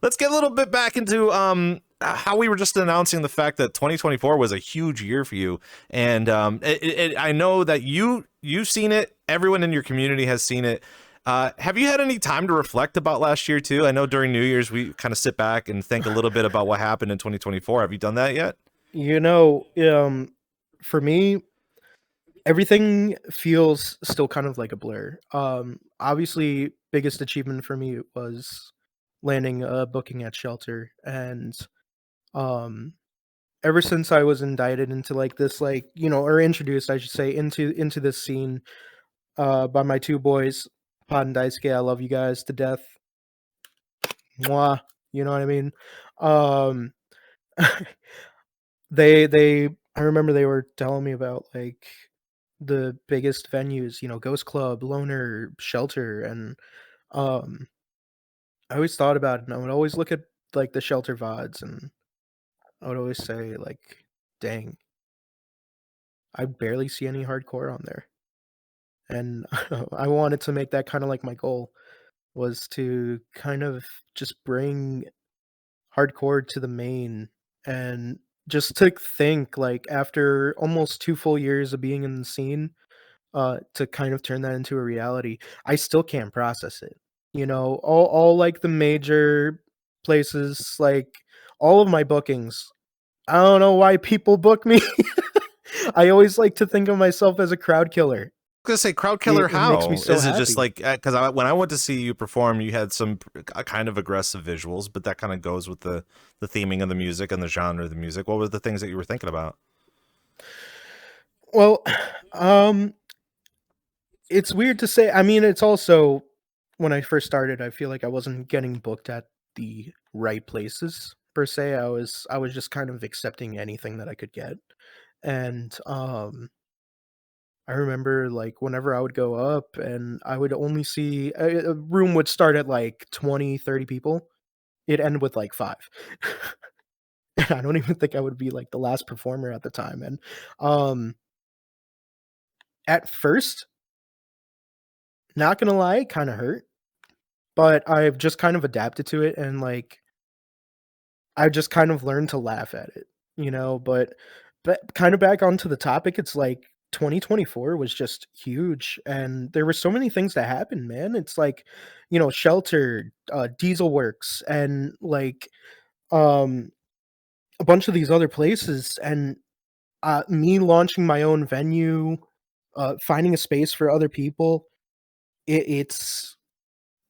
let's get a little bit back into how we were just announcing the fact that 2024 was a huge year for you, and I know that you've seen it. Everyone in your community has seen it. Have you had any time to reflect about last year too? I know during New Year's we kind of sit back and think a little bit about what happened in 2024. Have you done that yet? You know, for me, everything feels still kind of like a blur. Obviously, biggest achievement for me was landing a booking at Shelter, and um, ever since I was indicted into like this, like or introduced, I should say, into this scene, by my two boys, Pod and Daisuke. I love you guys to death. Mwah. You know what I mean? Um, they I remember they were telling me about like the biggest venues, Ghost Club, Loner, Shelter, and um I always thought about it and I would always look at like the Shelter VODs and I would always say like, dang, I barely see any hardcore on there. And I wanted to make that kind of like my goal was to kind of just bring hardcore to the main and just to think like after almost 2 full years of being in the scene, to kind of turn that into a reality. I still can't process it. All like the major places, like all of my bookings. I don't know why people book me. I always like to think of myself as a crowd killer. Gonna say crowd killer. It makes me How so is it? Just happy. like because when I went to see you perform, you had some kind of aggressive visuals, but that kind of goes with the theming of the music and the genre of the music. What were the things that you were thinking about? Well, um, it's weird to say. I mean, it's also when I first started, I feel like I wasn't getting booked at the right places per se. I was just kind of accepting anything that I could get. And I remember like whenever I would go up and I would only see a room would start at like 20, 30 people. It'd end with like 5. And I don't even think I would be like the last performer at the time. And um at first, not gonna lie, it kind of hurt, but I've just kind of adapted to it and like I just kind of learned to laugh at it. But kind of back onto the topic, it's like 2024 was just huge, and there were so many things that happened, man. It's like, Shelter, Diesel Works, and like um a bunch of these other places, and me launching my own venue, finding a space for other people.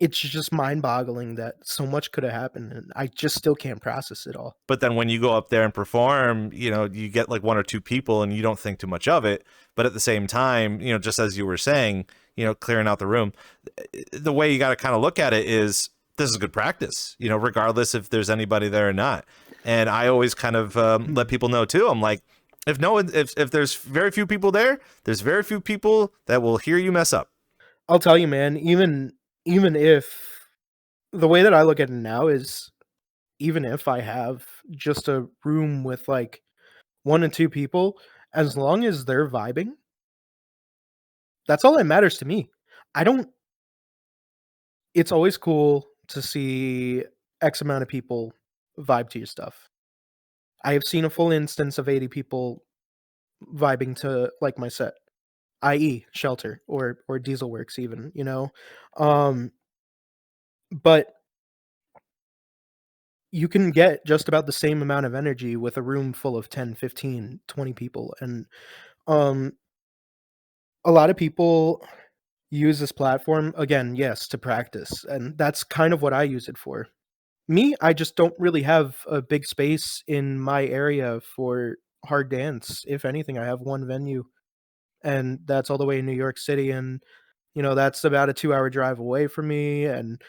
It's just mind-boggling that so much could have happened, and I just still can't process it all. But then when you go up there and perform, you get like one or two people and you don't think too much of it. But at the same time, just as you were saying, clearing out the room, the way you got to kind of look at it is this is good practice, regardless if there's anybody there or not. And I always kind of let Mhm. people know too. I'm like, if no one, if there's very few people there, there's very few people that will hear you mess up. I'll tell you, man, even if the way that I look at it now is even if I have just a room with, like, 1 and 2 people, as long as they're vibing, that's all that matters to me. I don't It's always cool to see X amount of people vibe to your stuff. I have seen a full instance of 80 people vibing to, like, my set, i.e. Shelter or Diesel Works even. Um, but you can get just about the same amount of energy with a room full of 10, 15, 20 people, and, um, a lot of people use this platform, again, yes, to practice, and that's kind of what I use it for. Me, I just don't really have a big space in my area for hard dance. If anything, I have 1 venue, and that's all the way in New York City, and, that's about a 2-hour drive away from me, and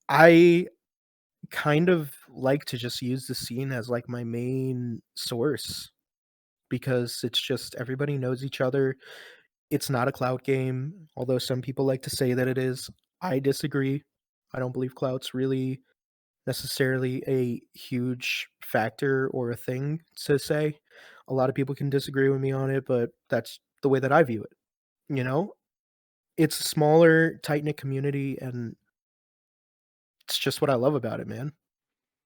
I kind of like to just use the scene as, like, my main source because it's just everybody knows each other. It's not a clout game, although some people like to say that it is. I disagree. I don't believe clout's really necessarily a huge factor or a thing to say. A lot of people can disagree with me on it, but that's the way that I view it, you know? It's a smaller, tight-knit community, and it's just what I love about it, man.